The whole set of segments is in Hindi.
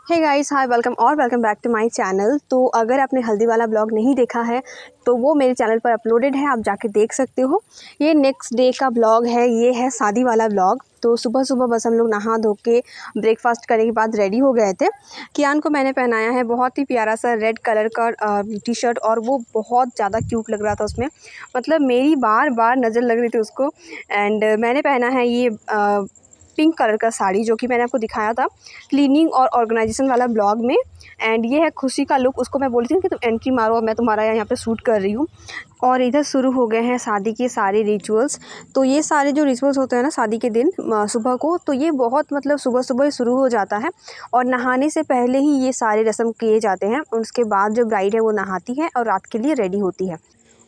Hey guys, hi, welcome back to my channel. तो अगर आपने हल्दी वाला ब्लॉग नहीं देखा है तो वो मेरे चैनल पर अपलोडेड है, आप जाके देख सकते हो। ये नेक्स्ट डे का ब्लॉग है, ये है शादी वाला ब्लॉग। तो सुबह सुबह बस हम लोग नहा धो के ब्रेकफास्ट करने के बाद रेडी हो गए थे। कियान को मैंने पहनाया है बहुत ही प्यारा सा रेड कलर का टी शर्ट, और वो बहुत ज़्यादा क्यूट लग रहा था उसमें। मतलब मेरी बार बार नज़र लग रही थी उसको। एंड मैंने पहना है ये पिंक कलर का साड़ी, जो कि मैंने आपको दिखाया था क्लीनिंग और ऑर्गेनाइजेशन वाला ब्लॉग में। एंड ये है खुशी का लुक। उसको मैं बोलती हूँ कि तुम एंट्री मारो, मैं तुम्हारा यहाँ पे शूट कर रही हूँ। और इधर शुरू हो गए हैं शादी के सारे रिचुअल्स। तो ये सारे जो रिचुअल्स होते हैं ना शादी के दिन सुबह को, तो ये बहुत मतलब सुबह सुबह ही शुरू हो जाता है। और नहाने से पहले ही ये सारे रस्म किए जाते हैं। उसके बाद जो ब्राइड है वो नहाती है और रात के लिए रेडी होती है।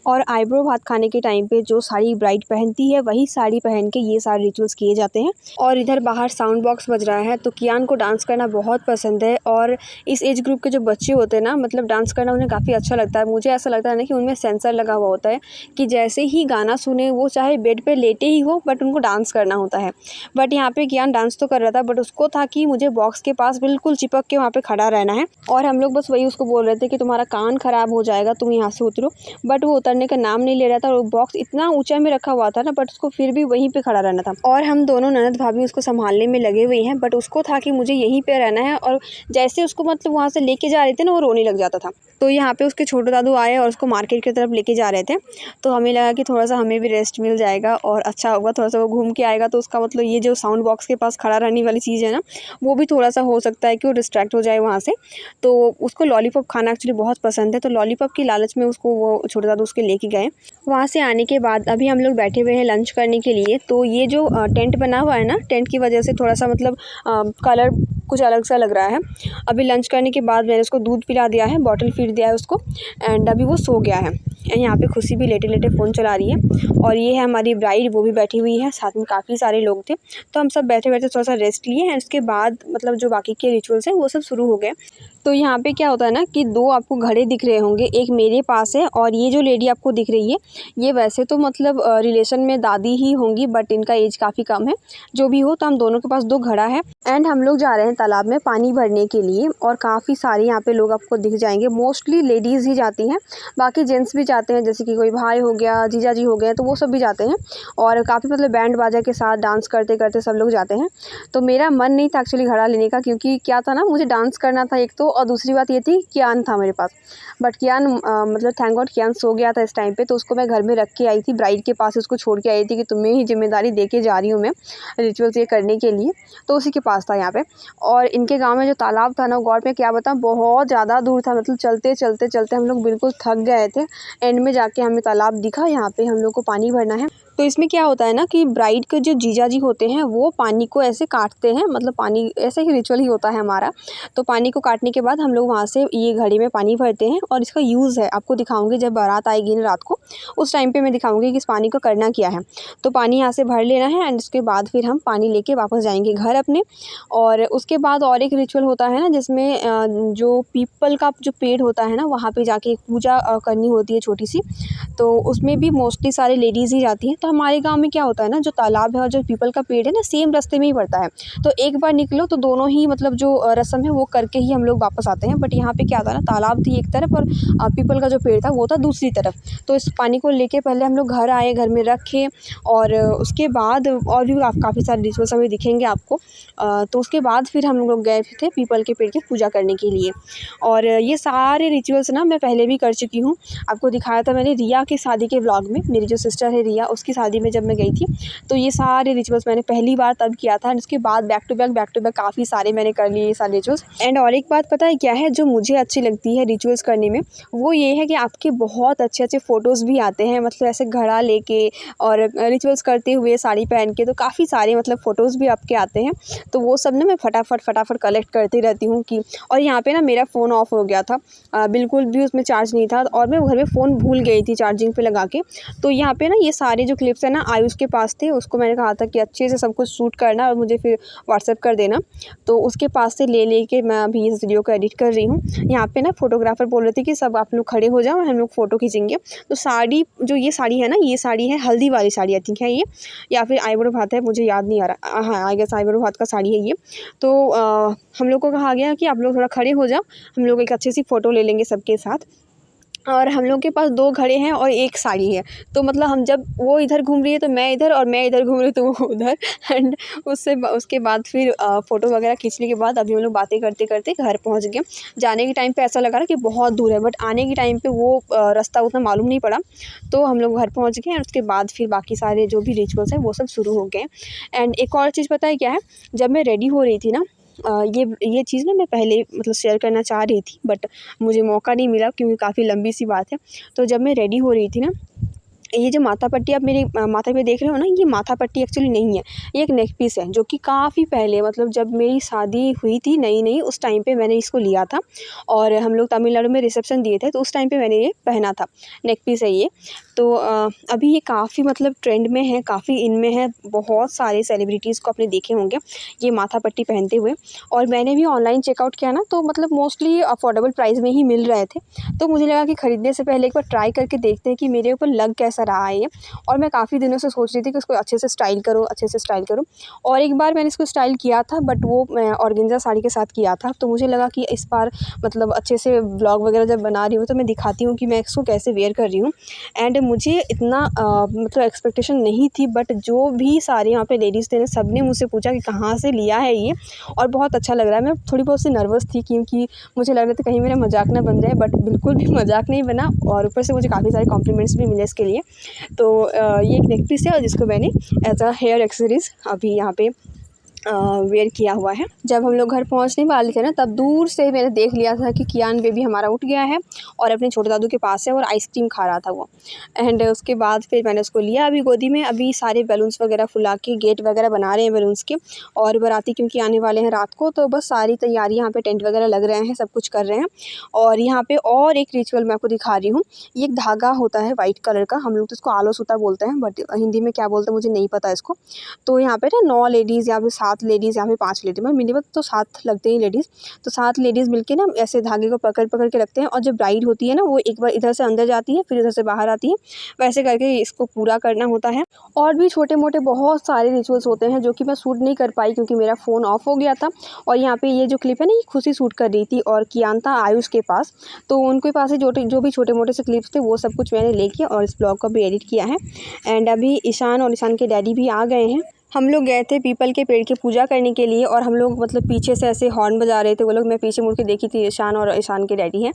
और आईब्रो भात खाने के टाइम पे जो साड़ी ब्राइड पहनती है वही साड़ी पहन के ये सारे रिचुअल्स किए जाते हैं। और इधर बाहर साउंड बॉक्स बज रहा है। तो कियान को डांस करना बहुत पसंद है, और इस एज ग्रुप के जो बच्चे होते हैं ना, मतलब डांस करना उन्हें काफ़ी अच्छा लगता है। मुझे ऐसा लगता है ना कि उनमें सेंसर लगा हुआ होता है कि जैसे ही गाना सुने वो चाहे बेड पर लेटे ही हो, बट उनको डांस करना होता है। बट यहाँ पे कियान डांस तो कर रहा था, बट उसको था कि मुझे बॉक्स के पास बिल्कुल चिपक के वहाँ पर खड़ा रहना है। और हम लोग बस वही उसको बोल रहे थे कि तुम्हारा कान ख़राब हो जाएगा, तुम यहाँ से उतरो। बट वो उतरने का नाम नहीं ले रहा था, और बॉक्स इतना ऊंचा में रखा हुआ था ना, बट उसको फिर भी वहीं पे खड़ा रहना था। और हम दोनों ननद भाभी उसको संभालने में लगे हुए हैं, बट उसको था कि मुझे यहीं पे रहना है। और जैसे उसको मतलब वहाँ से लेके जा रहे थे ना, वो रोने लग जाता था। तो यहाँ पे उसके छोटे दादू आए और उसको मार्केट की तरफ लेके जा रहे थे। तो हमें लगा कि थोड़ा सा हमें भी रेस्ट मिल जाएगा और अच्छा होगा, थोड़ा सा वो घूम के आएगा। तो उसका मतलब ये जो साउंड बॉक्स के पास खड़ा रहने वाली चीज़ है ना, वो भी थोड़ा सा हो सकता है कि वो डिस्ट्रैक्ट हो जाए वहाँ से। तो उसको लॉलीपॉप खाना एक्चुअली बहुत पसंद है, तो लॉलीपॉप की लालच में उसको वो छोटे दादू उसके लेके गए। वहाँ से आने के बाद अभी हम लोग बैठे हुए हैं लंच करने के लिए। तो ये जो टेंट बना हुआ है ना, टेंट की वजह से थोड़ा सा मतलब कलर कुछ अलग सा लग रहा है। अभी लंच करने के बाद मैंने उसको दूध पिला दिया है, बॉटल फीड दिया है उसको। एंड अभी वो सो गया है। यहाँ पे खुशी भी लेटे लेटे फ़ोन चला रही है। और ये है हमारी ब्राइड, वो भी बैठी हुई है, साथ में काफ़ी सारे लोग थे। तो हम सब बैठे बैठे थोड़ा सा रेस्ट लिए हैं। उसके बाद मतलब जो बाकी के रिचुअल्स हैं वो सब शुरू हो गए। तो यहाँ पे क्या होता है ना कि दो आपको घड़े दिख रहे होंगे, एक मेरे पास है और ये जो लेडी आपको दिख रही है ये वैसे तो मतलब रिलेशन में दादी ही होंगी, बट इनका एज काफ़ी कम है। जो भी हो, तो हम दोनों के पास दो घड़ा है। एंड हम लोग जा रहे हैं तालाब में पानी भरने के लिए। और काफ़ी सारे यहाँ पे लोग आपको दिख जाएंगे, मोस्टली लेडीज़ ही जाती हैं, बाकी जेंट्स भी जाते हैं, जैसे कि कोई भाई हो गया, जीजा जी हो गए, तो वो सब भी जाते हैं। और काफ़ी मतलब बैंड बाजा के साथ डांस करते करते सब लोग जाते हैं। तो मेरा मन नहीं था एक्चुअली घड़ा लेने का, क्योंकि क्या था ना, मुझे डांस करना था एक तो, और दूसरी बात ये थी कियान था मेरे पास। बट कियान मतलब थैंक गॉड कियान सो गया था इस टाइम पे। तो उसको मैं घर में रख के आई थी, ब्राइड के पास उसको छोड़ के आई थी कि तुम्हें ही जिम्मेदारी दे के जा रही हूँ मैं रिचुअल्स ये करने के लिए। तो उसी के पास था यहाँ पे। और इनके गांव में जो तालाब था ना, गॉड में क्या बताऊँ, बहुत ज़्यादा दूर था। मतलब चलते चलते चलते हम लोग बिल्कुल थक गए थे। एंड में जाके हमें तालाब दिखा, यहाँ पे हम लोग को पानी भरना है। तो इसमें क्या होता है ना कि ब्राइड के जो जीजा जी होते हैं वो पानी को ऐसे काटते हैं, मतलब पानी ऐसे ही रिचुअल ही होता है हमारा। तो पानी को काटने के बाद हम लोग वहाँ से ये घड़ी में पानी भरते हैं। और इसका यूज़ है, आपको दिखाऊंगी जब बारात आएगी ना रात को, उस टाइम पे मैं दिखाऊंगी कि इस पानी को करना क्या है। तो पानी यहाँ से भर लेना है, एंड उसके बाद फिर हम पानी लेके वापस जाएंगे घर अपने। और उसके बाद और एक रिचुअल होता है ना, जिसमें जो पीपल का जो पेड़ होता है ना, वहाँ पे जाके एक पूजा करनी होती है छोटी सी। तो उसमें भी मोस्टली सारी लेडीज़ ही जाती हैं। तो हमारे गांव में क्या होता है ना, जो तालाब है और जो पीपल का पेड़ है ना, सेम रास्ते में ही पड़ता है। तो एक बार निकलो तो दोनों ही मतलब जो रस्म है वो करके ही हम लोग वापस आते हैं। बट यहाँ पे क्या था ना, तालाब थी एक तरफ और पीपल का जो पेड़ था वो था दूसरी तरफ। तो इस पानी को लेके पहले हम लोग घर आए, घर में रखे। और उसके बाद और भी काफ़ी सारे रिचुअल्स अभी दिखेंगे आपको। तो उसके बाद फिर हम लोग गए थे पीपल के पेड़ की पूजा करने के लिए। और ये सारे रिचुअल्स ना मैं पहले भी कर चुकी हूँ। आपको दिखाया था मैंने रिया की शादी के व्लॉग में। मेरी जो सिस्टर है रिया, उसकी शादी में जब मैं गई थी, तो ये सारे रिचुअल्स मैंने पहली बार तब किया था। उसके बाद बैक टू बैक काफ़ी सारे मैंने कर लिए ये सारे रिचुअल्स। एंड और एक बात पता है क्या है, जो मुझे अच्छी लगती है रिचुअल्स करने में, वो ये है कि आपके बहुत अच्छे अच्छे फ़ोटोज़ भी आते हैं, मतलब ऐसे घड़ा लेके और रिचुअल्स करते हुए साड़ी पहन के। तो काफ़ी सारे मतलब फ़ोटोज़ भी आपके आते हैं। तो वो सब ना मैं फटाफट कलेक्ट करती रहती हूँ कि। और यहाँ पे ना मेरा फ़ोन ऑफ हो गया था, बिल्कुल भी उसमें चार्ज नहीं था, और मैं घर में फ़ोन फ़ोन भूल गई थी चार्जिंग पे लगा के। तो यहाँ पे ना ये सारे जो क्लिप्स हैं ना आयुष के पास थे, उसको मैंने कहा था कि अच्छे से सब कुछ शूट करना और मुझे फिर व्हाट्सएप कर देना। तो उसके पास से ले के मैं अभी इस वीडियो को एडिट कर रही हूँ। यहाँ पे ना फ़ोटोग्राफ़र बोल रहे थे कि सब आप लोग खड़े हो जाओ, हम लोग फ़ोटो खींचेंगे। तो साड़ी जो ये साड़ी है ना, ये साड़ी है हल्दी वाली साड़ी आई थिंक है ये, या फिर आइब्रो भात है, मुझे याद नहीं आ रहा। हाँ, आई गेस आइब्रो भात का साड़ी है ये। तो हम लोग को कहा गया कि आप लोग थोड़ा खड़े हो जाओ, हम लोग एक अच्छी सी फ़ोटो ले लेंगे सबके साथ। और हम लोग के पास 2 घड़े हैं और 1 साड़ी है। तो मतलब हम जब वो इधर घूम रही है तो मैं इधर, और मैं इधर घूम रही हूँ तो वो उधर। एंड उसके बाद फिर फ़ोटो वगैरह खींचने के बाद अभी हम लोग बातें करते-करते घर पहुँच गए। जाने के टाइम पे ऐसा लगा ना कि बहुत दूर है, बट आने के टाइम पे वो रास्ता उतना मालूम नहीं पड़ा। तो हम लोग घर पहुँच गए और उसके बाद फिर बाकी सारे जो भी रिचुअल्स हैं वो सब शुरू हो गए। एंड एक और चीज़ पता है क्या है? जब मैं रेडी हो रही थी ना, ये चीज़ ना मैं पहले मतलब शेयर करना चाह रही थी, बट मुझे मौका नहीं मिला क्योंकि काफ़ी लंबी सी बात है। तो जब मैं रेडी हो रही थी ना, ये जो माथा पट्टी आप मेरे माथा पे देख रहे हो ना, ये माथा पट्टी एक्चुअली नहीं है, ये एक नेक पीस है जो कि काफ़ी पहले मतलब जब मेरी शादी हुई थी नई-नई उस टाइम पे मैंने इसको लिया था। और हम लोग तमिलनाडु में रिसेप्शन दिए थे तो उस टाइम पे मैंने ये पहना था। नेक पीस है ये। तो अभी ये काफ़ी मतलब ट्रेंड में है, काफ़ी इन में है, बहुत सारे सेलिब्रिटीज़ को आपने देखे होंगे ये माथा पट्टी पहनते हुए। और मैंने भी ऑनलाइन चेकआउट किया ना, तो मतलब मोस्टली अफोर्डेबल प्राइस में ही मिल रहे थे। तो मुझे लगा कि खरीदने से पहले एक बार ट्राई करके देखते हैं कि मेरे ऊपर लग कैसा रहा है ये। और मैं काफ़ी दिनों से सोच रही थी कि उसको अच्छे से स्टाइल करूँ, अच्छे से स्टाइल करूँ। और एक बार मैंने इसको स्टाइल किया था, बट वो मैं ऑर्गेन्जा साड़ी के साथ किया था। तो मुझे लगा कि इस बार मतलब अच्छे से व्लॉग वगैरह जब बना रही हूँ तो मैं दिखाती हूँ कि मैं इसको कैसे वेयर कर रही हूँ। एंड मुझे इतना मतलब एक्सपेक्टेशन नहीं थी, बट जो भी सारे यहाँ पे लेडीज़ थे ना, सब ने मुझसे पूछा कि कहाँ से लिया है ये, और बहुत अच्छा लग रहा है। मैं थोड़ी बहुत सी नर्वस थी क्योंकि मुझे लग रहा था कहीं मेरा मजाक ना बन जाए, बट बिल्कुल भी मजाक नहीं बना और ऊपर से मुझे काफ़ी सारे कॉम्प्लीमेंट्स भी मिले इसके लिए। तो ये एक नेक पीस है और जिसको मैंने एज अ हेयर एक्सेसरीज़ अभी यहाँ पे वेयर किया हुआ है। जब हम लोग घर पहुँचने वाले थे ना, तब दूर से मैंने देख लिया था कि कियान बेबी हमारा उठ गया है और अपने छोटे दादू के पास है और आइसक्रीम खा रहा था वो। एंड उसके बाद फिर मैंने उसको लिया अभी गोदी में। अभी सारे बैलून्स वगैरह फुला के गेट वगैरह बना रहे हैं बैलून्स के, और बाराती क्योंकि आने वाले हैं रात को, तो बस सारी तैयारी यहाँ पे टेंट वगैरह लग रहे हैं, सब कुछ कर रहे हैं। और यहाँ पे और एक रिचुअल मैं आपको दिखा रही हूँ। ये एक धागा होता है वाइट कलर का, हम लोग तो इसको आलो सूता बोलते हैं, बट हिंदी में क्या बोलते हैं मुझे नहीं पता इसको। तो यहाँ पे ना 9 लेडीज़ या फिर 7 लेडीज़ या फिर 5 लेडीज़, मतलब मिनिमम तो 7 लगते हैं लेडीज़। तो 7 लेडीज़ मिलके ना ऐसे धागे को पकड़ के रखते हैं, और जब ब्राइड होती है ना, वो एक बार इधर से अंदर जाती है फिर इधर से बाहर आती है, वैसे करके इसको पूरा करना होता है। और भी छोटे-मोटे बहुत सारे रिचुअल्स होते हैं जो कि मैं शूट नहीं कर पाई क्योंकि मेरा फ़ोन ऑफ हो गया था। और यहाँ पे ये जो क्लिप है ना, ये खुशी शूट कर रही थी और कियान था आयुष के पास, तो उनके पास ही जो भी छोटे-मोटे से क्लिप्स थे वो सब कुछ मैंने लेके और इस ब्लॉग को भी एडिट किया है। एंड अभी ईशान और ईशान के डैडी भी आ गए हैं। हम लोग गए थे पीपल के पेड़ की पूजा करने के लिए, और हम लोग मतलब पीछे से ऐसे हॉर्न बजा रहे थे वो लोग। मैं पीछे मुड़ के देखी थी, ईशान और ईशान के डैडी हैं,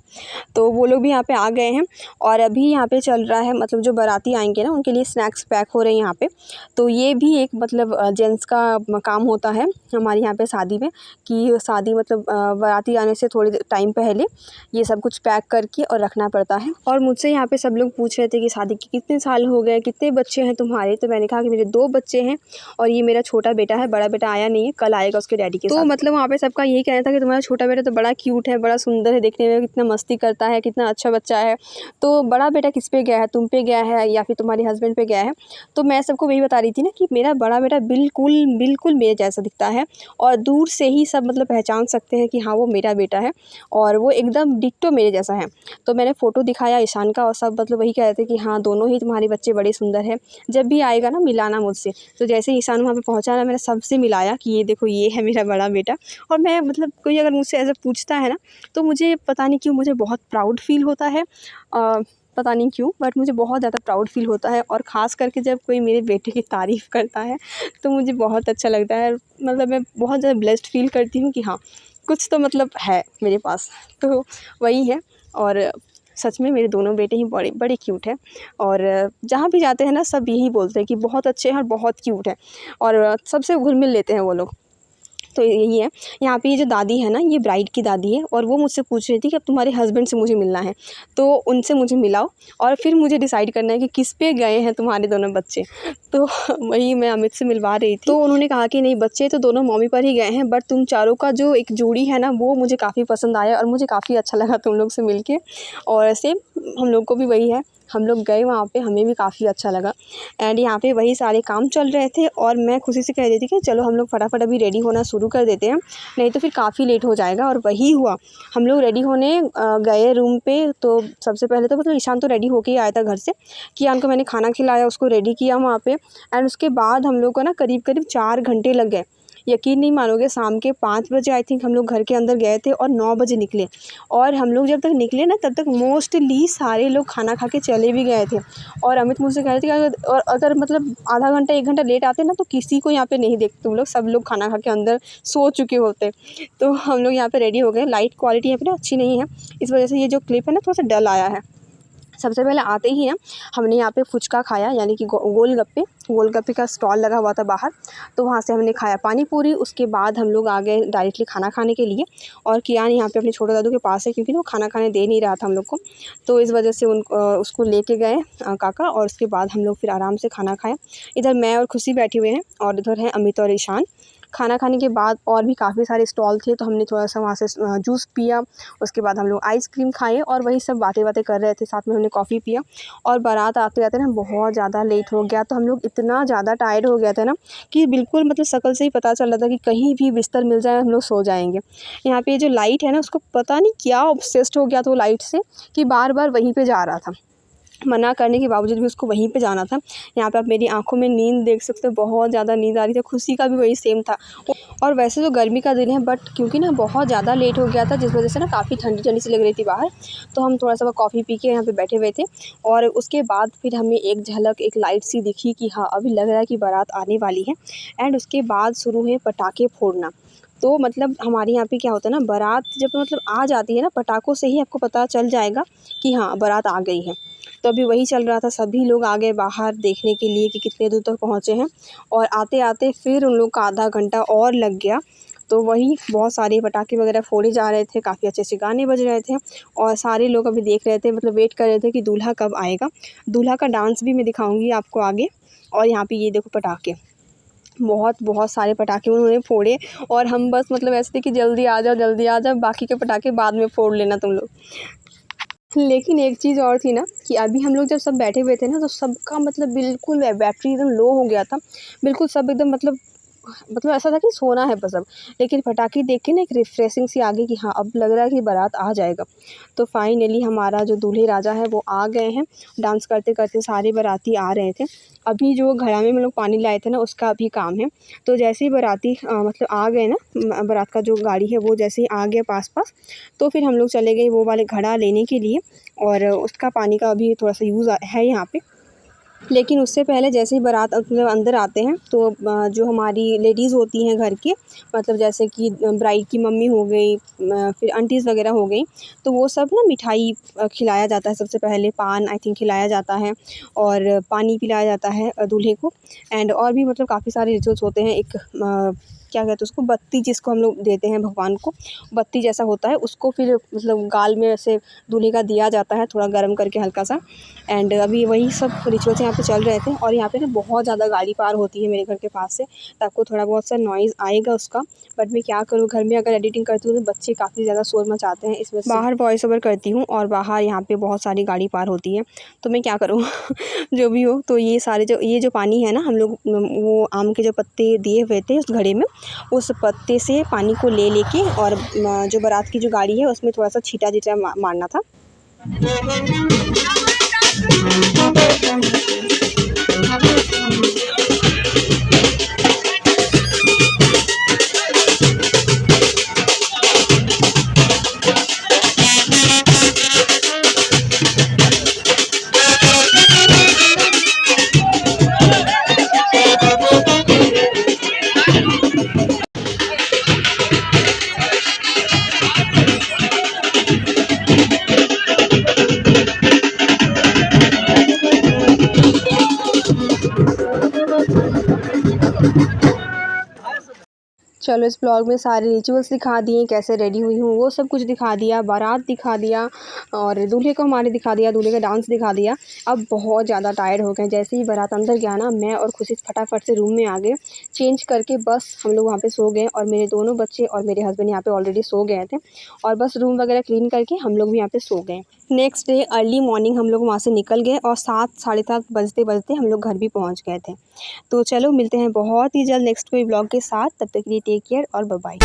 तो वो लोग भी यहाँ पे आ गए हैं। और अभी यहाँ पे चल रहा है मतलब जो बाराती आएंगे ना उनके लिए स्नैक्स पैक हो रहे हैं यहाँ पे। तो ये भी एक मतलब जेंट्स का काम होता है हमारे यहाँ पे शादी में, कि शादी मतलब बाराती आने से थोड़ी टाइम पहले ये सब कुछ पैक करके और रखना पड़ता है। और मुझसे यहाँ पे सब लोग पूछ रहे थे कि शादी के कितने साल हो गए, कितने बच्चे हैं तुम्हारे, तो मैंने कहा कि मेरे 2 बच्चे हैं और ये मेरा छोटा बेटा है, बड़ा बेटा आया नहीं है, कल आएगा उसके डैडी के साथ। तो मतलब वहाँ पे सबका यही कहना था कि तुम्हारा छोटा बेटा तो बड़ा क्यूट है, बड़ा सुंदर है देखने में, कितना मस्ती करता है, कितना अच्छा बच्चा है। तो बड़ा बेटा किस पे गया है, तुम पे गया है या फिर तुम्हारे हस्बैंड पे गया है? तो मैं सबको वही बता रही थी ना कि मेरा बड़ा बेटा बिल्कुल मेरे जैसा दिखता है, और दूर से ही सब मतलब पहचान सकते हैं कि हाँ वो मेरा बेटा है, और वो एकदम डिट्टो मेरे जैसा है। तो मैंने फ़ोटो दिखाया ईशान का, और सब मतलब वही कह रहे थे कि हाँ दोनों ही तुम्हारे बच्चे बड़े सुंदर हैं, जब भी आएगा ना मिलाना मुझसे। तो जैसे ही ईशान वहाँ पे पहुँचा ना, मैंने सबसे मिलाया कि ये देखो ये है मेरा बड़ा बेटा। और मैं मतलब कोई अगर मुझसे ऐसा पूछता है ना, तो मुझे पता नहीं क्यों मुझे बहुत प्राउड फ़ील होता है। पता नहीं क्यों, बट मुझे बहुत ज़्यादा प्राउड फ़ील होता है, और ख़ास करके जब कोई मेरे बेटे की तारीफ़ करता है तो मुझे बहुत अच्छा लगता है। मतलब मैं बहुत ज़्यादा ब्लेस्ड फ़ील करती हूँ कि हाँ कुछ तो मतलब है मेरे पास, तो वही है। और सच में मेरे दोनों बेटे ही बड़े बड़े क्यूट हैं, और जहाँ भी जाते हैं ना सब यही बोलते हैं कि बहुत अच्छे हैं और बहुत क्यूट हैं, और सबसे घुल मिल लेते हैं वो लोग। तो यही है। यहाँ पे ये जो दादी है ना, ये ब्राइड की दादी है और वो मुझसे पूछ रही थी कि अब तुम्हारे हस्बैंड से मुझे मिलना है, तो उनसे मुझे मिलाओ और फिर मुझे डिसाइड करना है कि किस पे गए हैं तुम्हारे दोनों बच्चे। तो वही मैं अमित से मिलवा रही थी, तो उन्होंने कहा कि नहीं, बच्चे तो दोनों मम्मी पर ही गए हैं, बट तुम चारों का जो एक जोड़ी है ना, वो मुझे काफ़ी पसंद आया और मुझे काफ़ी अच्छा लगा तुम लोग से मिलके। और सेम हम लोग को भी वही है, हम लोग गए वहाँ पे, हमें भी काफ़ी अच्छा लगा। एंड यहाँ पे वही सारे काम चल रहे थे और मैं खुशी से कह रही थी कि चलो हम लोग फटाफट अभी रेडी होना शुरू कर देते हैं, नहीं तो फिर काफ़ी लेट हो जाएगा। और वही हुआ, हम लोग रेडी होने गए रूम पे। तो सबसे पहले तो मतलब ईशान तो रेडी होके ही आया था घर से, कियान को मैंने खाना खिलाया, उसको रेडी किया वहाँ पे। एंड उसके बाद हम लोग को ना करीब करीब 4 घंटे लग गए। यकीन नहीं मानोगे, शाम के 5 बजे आई थिंक हम लोग घर के अंदर गए थे और 9 बजे निकले। और हम लोग जब तक निकले ना, तब तक मोस्टली सारे लोग खाना खा के चले भी गए थे। और अमित मुझसे कह रहे थे कि अगर मतलब आधा घंटा 1 घंटा लेट आते ना, तो किसी को यहाँ पे नहीं देखते तुम लोग, सब लोग खाना खा के अंदर सो चुके होते। तो हम लोग यहाँ पे रेडी हो गए। लाइट क्वालिटी यहाँ पे ना अच्छी नहीं है, इस वजह से ये जो क्लिप है ना, थोड़ा सा डल आया है। सबसे पहले आते ही ना हमने यहाँ पे फुचका खाया, यानी कि गोलगप्पे का स्टॉल लगा हुआ था बाहर, तो वहाँ से हमने खाया पानी पूरी। उसके बाद हम लोग आ गए डायरेक्टली खाना खाने के लिए। और कियान यहाँ पे अपने छोटे दादू के पास है, क्योंकि वो खाना खाने दे नहीं रहा था हम लोग को, तो इस वजह से उसको लेके गए काका। और उसके बाद हम लोग फिर आराम से खाना खाया। इधर मैं और खुशी बैठे हुए हैं और इधर हैं अमित और ईशान। खाना खाने के बाद और भी काफ़ी सारे स्टॉल थे, तो हमने थोड़ा सा वहाँ से जूस पिया। उसके बाद हम लोग आइसक्रीम खाए और वही सब बातें कर रहे थे, साथ में हमने कॉफ़ी पिया। और बारात आते आते ना बहुत ज़्यादा लेट हो गया, तो हम लोग इतना ज़्यादा टायर्ड हो गया था ना कि बिल्कुल मतलब शक्ल से ही पता चल रहा था कि कहीं भी बिस्तर मिल जाए हम लोग सो जाएंगे। यहाँ पे जो लाइट है ना, उसको पता नहीं क्या ऑब्सेस्ड हो गया था वो लाइट से, कि बार बार वहीं पे जा रहा था। मना करने के बावजूद भी उसको वहीं पे जाना था। यहाँ पे आप मेरी आंखों में नींद देख सकते हो, बहुत ज़्यादा नींद आ रही थी। खुशी का भी वही सेम था। और वैसे तो गर्मी का दिन है, बट क्योंकि ना बहुत ज़्यादा लेट हो गया था, जिस वजह से ना काफ़ी ठंडी ठंडी सी लग रही थी बाहर, तो हम थोड़ा सा कॉफ़ी पी के यहाँ पे बैठे हुए थे। और उसके बाद फिर हमें एक झलक, एक लाइट सी दिखी कि हाँ, अभी लग रहा है कि बारात आने वाली है। एंड उसके बाद शुरू है पटाखे फोड़ना। तो मतलब हमारे यहाँ पे क्या होता है ना, बारात जब मतलब आ जाती है ना, पटाखों से ही आपको पता चल जाएगा कि हाँ, बारात आ गई है। तो अभी वही चल रहा था, सभी लोग आ गए बाहर देखने के लिए कि कितने दूर तक पहुँचे हैं। और आते आते फिर उन लोग का आधा घंटा और लग गया। तो वही बहुत सारे पटाखे वगैरह फोड़े जा रहे थे, काफ़ी अच्छे से गाने बज रहे थे। और सारे लोग अभी देख रहे थे, मतलब वेट कर रहे थे कि दूल्हा कब आएगा। दूल्हा का डांस भी मैं दिखाऊंगी आपको आगे। और यहाँ पे ये देखो पटाखे, बहुत सारे पटाखे उन्होंने फोड़े। और हम बस मतलब ऐसे थे कि जल्दी आ जाओ, बाकी के पटाखे बाद में फोड़ लेना तुम लोग। लेकिन एक चीज़ और थी ना, कि अभी हम लोग जब सब बैठे हुए थे ना, तो सबका मतलब बिल्कुल बैटरी एकदम लो हो गया था। बिल्कुल सब एकदम मतलब ऐसा था कि सोना है बस अब। लेकिन पटाखे देख के ना एक रिफ्रेशिंग सी आ गई कि हाँ, अब लग रहा है कि बारात आ जाएगा। तो फाइनली हमारा जो दूल्हे राजा है वो आ गए हैं। डांस करते करते सारे बाराती आ रहे थे। अभी जो घड़ा में हम लोग पानी लाए थे ना, उसका अभी काम है। तो जैसे ही बाराती मतलब आ गए ना, बारात का जो गाड़ी है वो जैसे ही आ गया पास तो फिर हम लोग चले गए वो वाले घड़ा लेने के लिए। और उसका पानी का अभी थोड़ा सा यूज़ है यहाँ पे। लेकिन उससे पहले जैसे ही बारात मतलब अंदर आते हैं, तो जो हमारी लेडीज़ होती हैं घर की, मतलब जैसे कि ब्राइड की मम्मी हो गई, फिर आंटीज़ वगैरह हो गई, तो वो सब ना मिठाई खिलाया जाता है। सबसे पहले पान आई थिंक खिलाया जाता है और पानी पिलाया जाता है दूल्हे को। एंड और भी मतलब काफ़ी सारे रिचुअल्स होते हैं। एक क्या कहते हैं उसको, बत्ती जिसको हम लोग देते हैं भगवान को, बत्ती जैसा होता है, उसको फिर मतलब गाल में ऐसे दूल्हे का दिया जाता है, थोड़ा गर्म करके हल्का सा। एंड अभी वही सब रिचुअल्स यहाँ पे चल रहे थे। और यहाँ पे ना बहुत ज़्यादा गाड़ी पार होती है मेरे घर के पास से, तो आपको थोड़ा बहुत सा नॉइज़ आएगा उसका। बट मैं क्या करूँ, घर में अगर एडिटिंग करती हूँ तो बच्चे काफ़ी ज़्यादा शोर मचाते हैं, इसमें बाहर वॉइस ओवर करती हूँ और बाहर यहाँ पे बहुत सारी गाड़ी पार होती है, तो मैं क्या करूँ। जो भी हो, तो ये जो पानी है ना, हम लोग वो आम के जो पत्ते दिए हुए थे उस घड़े में, उस पत्ते से पानी को ले लेके और जो बारात की जो गाड़ी है उसमें थोड़ा सा छींटा मारना था। चलो इस ब्लॉग में सारे रिचुअल्स दिखा दिए, कैसे रेडी हुई हूँ वो सब कुछ दिखा दिया, बारात दिखा दिया और दूल्हे को हमारे दिखा दिया, दूल्हे का डांस दिखा दिया। अब बहुत ज़्यादा टायर्ड हो गए। जैसे ही बारात अंदर गया ना, मैं और खुशी फटाफट से रूम में आ गए, चेंज करके बस हम लोग वहाँ पे सो गए और मेरे दोनों बच्चे और मेरे हस्बैंड यहाँ पे ऑलरेडी सो गए थे और बस रूम वगैरह क्लीन करके हम लोग भी यहाँ पे सो गए। नेक्स्ट डे अर्ली मॉर्निंग हम लोग वहाँ से निकल गए और 7 साढ़े 7 बजते बजते हम लोग घर भी पहुँच गए थे। तो चलो मिलते हैं बहुत ही जल्द नेक्स्ट कोई ब्लॉग के साथ। तब तक के लिए टेक केयर और बाय बाय।